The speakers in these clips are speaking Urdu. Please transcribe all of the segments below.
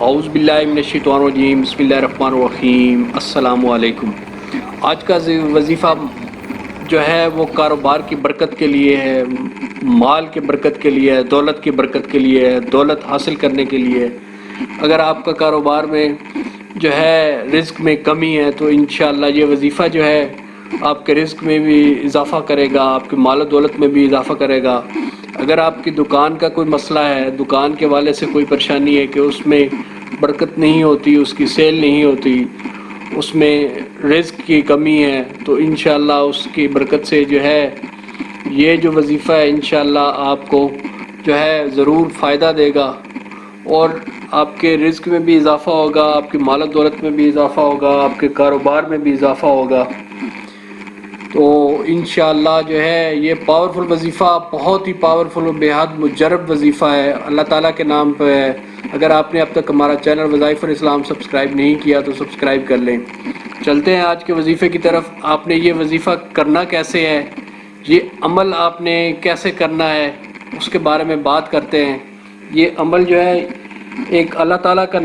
اعوذ باللہ من الشیطان الرجیم، بسم اللہ الرحمن الرحیم، السلام علیکم۔ آج کا وظیفہ جو ہے وہ کاروبار کی برکت کے لیے ہے، مال کی برکت کے لیے ہے، دولت کی برکت کے لیے ہے، دولت حاصل کرنے کے لیے ہے۔ اگر آپ کا کاروبار میں جو ہے رزق میں کمی ہے تو انشاءاللہ یہ وظیفہ جو ہے آپ کے رزق میں بھی اضافہ کرے گا، آپ کے مال و دولت میں بھی اضافہ کرے گا۔ اگر آپ کی دکان کا کوئی مسئلہ ہے، دکان کے والے سے کوئی پریشانی ہے کہ اس میں برکت نہیں ہوتی، اس کی سیل نہیں ہوتی، اس میں رزق کی کمی ہے، تو انشاءاللہ اس کی برکت سے جو ہے یہ جو وظیفہ ہے انشاءاللہ آپ کو جو ہے ضرور فائدہ دے گا، اور آپ کے رزق میں بھی اضافہ ہوگا، آپ کی مال و دولت میں بھی اضافہ ہوگا، آپ کے کاروبار میں بھی اضافہ ہوگا۔ تو انشاءاللہ جو ہے یہ پاورفل وظیفہ بہت ہی پاورفل و بے حد مجرب وظیفہ ہے، اللہ تعالیٰ کے نام پہ ہے۔ اگر آپ نے اب تک ہمارا چینل وظائف الاسلام سبسکرائب نہیں کیا تو سبسکرائب کر لیں۔ چلتے ہیں آج کے وظیفے کی طرف۔ آپ نے یہ وظیفہ کرنا کیسے ہے، یہ عمل آپ نے کیسے کرنا ہے، اس کے بارے میں بات کرتے ہیں۔ یہ عمل جو ہے ایک اللہ تعالیٰ کا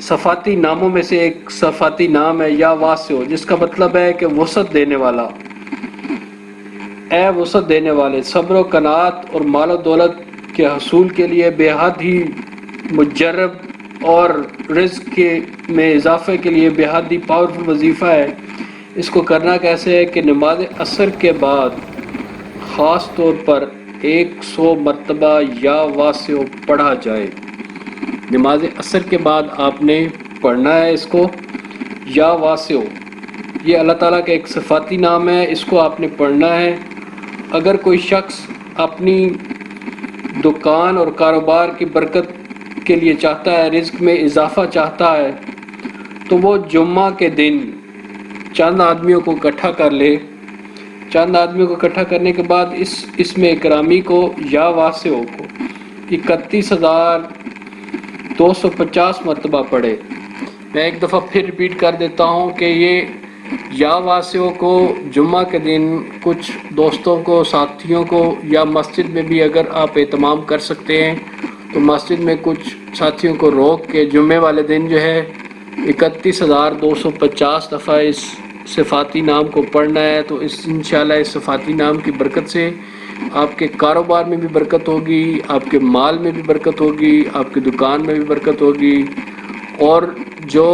صفاتی ناموں میں سے ایک صفاتی نام ہے، یا واسع، جس کا مطلب ہے کہ وسعت دینے والا۔ اے وسعت دینے والے، صبر و قناعت اور مال و دولت کے حصول کے لیے بے حد ہی مجرب اور رزق میں اضافے کے لیے بے حد ہی پاورفل وظیفہ ہے۔ اس کو کرنا کیسے ہے کہ نماز عصر کے بعد خاص طور پر 100 مرتبہ یا واسع پڑھا جائے۔ نماز عصر کے بعد آپ نے پڑھنا ہے اس کو، یا واسع۔ یہ اللہ تعالیٰ کا ایک صفاتی نام ہے، اس کو آپ نے پڑھنا ہے۔ اگر کوئی شخص اپنی دکان اور کاروبار کی برکت کے لیے چاہتا ہے، رزق میں اضافہ چاہتا ہے، تو وہ جمعہ کے دن چند آدمیوں کو اکٹھا کر لے۔ چند آدمیوں کو اکٹھا کرنے کے بعد اس میں اکرامی کو یا واسع کو 31,250 مرتبہ پڑھے۔ میں ایک دفعہ پھر ریپیٹ کر دیتا ہوں کہ یہ یا واسع کو جمعہ کے دن کچھ دوستوں کو، ساتھیوں کو، یا مسجد میں بھی اگر آپ اہتمام کر سکتے ہیں تو مسجد میں کچھ ساتھیوں کو روک کے جمعے والے دن جو ہے 31,250 دفعہ اس صفاتی نام کو پڑھنا ہے۔ تو انشاءاللہ اس صفاتی نام کی برکت سے آپ کے کاروبار میں بھی برکت ہوگی، آپ کے مال میں بھی برکت ہوگی، آپ کی دکان میں بھی برکت ہوگی، اور جو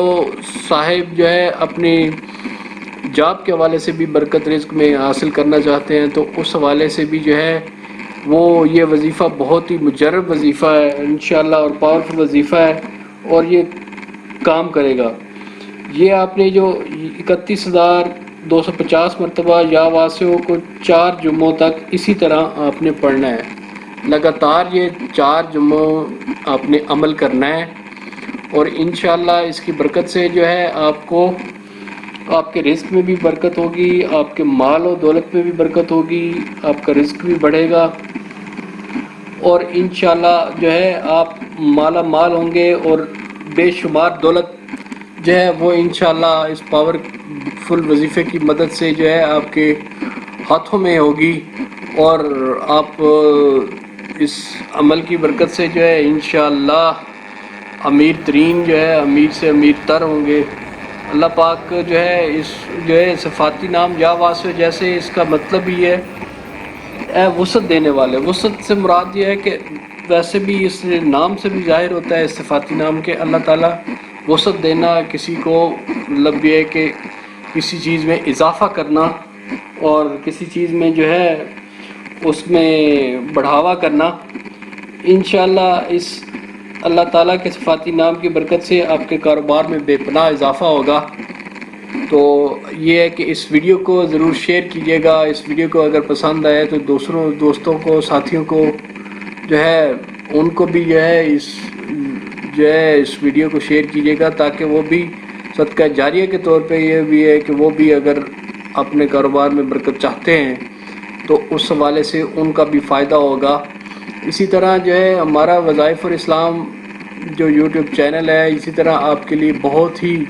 صاحب جو ہے اپنی جاب کے حوالے سے بھی برکت رزق میں حاصل کرنا چاہتے ہیں تو اس حوالے سے بھی جو ہے وہ یہ وظیفہ بہت ہی مجرب وظیفہ ہے انشاءاللہ، اور پاورفل وظیفہ ہے، اور یہ کام کرے گا۔ یہ آپ نے جو 31,250 مرتبہ یا واسع کو 4 جمعوں تک اسی طرح آپ نے پڑھنا ہے۔ لگاتار یہ 4 جمعوں آپ نے عمل کرنا ہے، اور انشاءاللہ اس کی برکت سے جو ہے آپ کو آپ کے رزق میں بھی برکت ہوگی، آپ کے مال و دولت میں بھی برکت ہوگی، آپ کا رزق بھی بڑھے گا، اور انشاءاللہ جو ہے آپ مالا مال ہوں گے، اور بے شمار دولت جو ہے وہ انشاءاللہ اس پاور فل وظیفے کی مدد سے جو ہے آپ کے ہاتھوں میں ہوگی، اور آپ اس عمل کی برکت سے جو ہے انشاءاللہ امیر ترین جو ہے امیر سے امیر تر ہوں گے۔ اللہ پاک جو ہے اس جو ہے صفاتی نام یا واسع، جیسے اس کا مطلب ہی ہے اے وسعت دینے والے۔ وسعت سے مراد یہ ہے کہ ویسے بھی اس نام سے بھی ظاہر ہوتا ہے، اس صفاتی نام کے اللہ تعالیٰ وسعت دینا، کسی کو مطلب یہ ہے کہ کسی چیز میں اضافہ کرنا، اور کسی چیز میں جو ہے اس میں بڑھاوا کرنا۔ انشاءاللہ اس اللہ تعالیٰ کے صفاتی نام کی برکت سے آپ کے کاروبار میں بے پناہ اضافہ ہوگا۔ تو یہ ہے کہ اس ویڈیو کو ضرور شیئر کیجیے گا۔ اس ویڈیو کو اگر پسند آئے تو دوستوں کو، ساتھیوں کو جو ہے ان کو بھی جو ہے اس ویڈیو کو شیئر کیجیے گا، تاکہ وہ بھی صدقہ جاریہ کے طور پہ یہ بھی ہے کہ وہ بھی اگر اپنے کاروبار میں برکت چاہتے ہیں تو اس حوالے سے ان کا بھی فائدہ ہوگا۔ اسی طرح جو ہے ہمارا وظائف الاسلام جو یوٹیوب چینل ہے، اسی طرح آپ کے لیے بہت ہی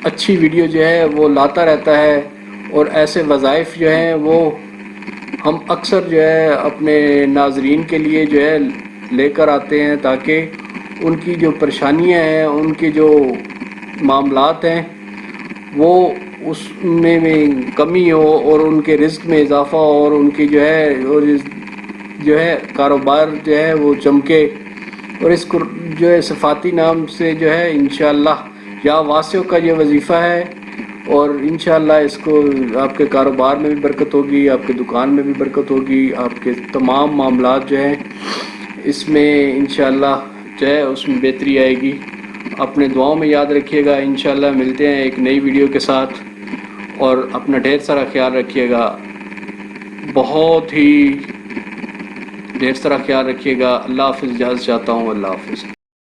اچھی ویڈیو جو ہے وہ لاتا رہتا ہے، اور ایسے وظائف جو ہیں وہ ہم اکثر جو ہے اپنے ناظرین کے لیے جو ہے لے کر آتے ہیں، تاکہ ان کی جو پریشانیاں ہیں، ان کے جو معاملات ہیں، وہ اس میں کمی ہو اور ان کے رزق میں اضافہ ہو، اور ان کی جو ہے کاروبار جو ہے وہ چمکے، اور اس کو جو ہے صفاتی نام سے جو ہے انشاءاللہ یا واسع کا یہ وظیفہ ہے، اور انشاءاللہ اس کو آپ کے کاروبار میں بھی برکت ہوگی، آپ کے دکان میں بھی برکت ہوگی، آپ کے تمام معاملات جو ہیں اس میں انشاءاللہ جو ہے اس میں بہتری آئے گی۔ اپنے دعاؤں میں یاد رکھیے گا، انشاءاللہ ملتے ہیں ایک نئی ویڈیو کے ساتھ، اور اپنا ڈھیر سارا خیال رکھیے گا، بہت ہی ڈھیر سارا خیال رکھیے گا۔ اللہ حافظ، اجازت چاہتا ہوں، اللہ حافظ۔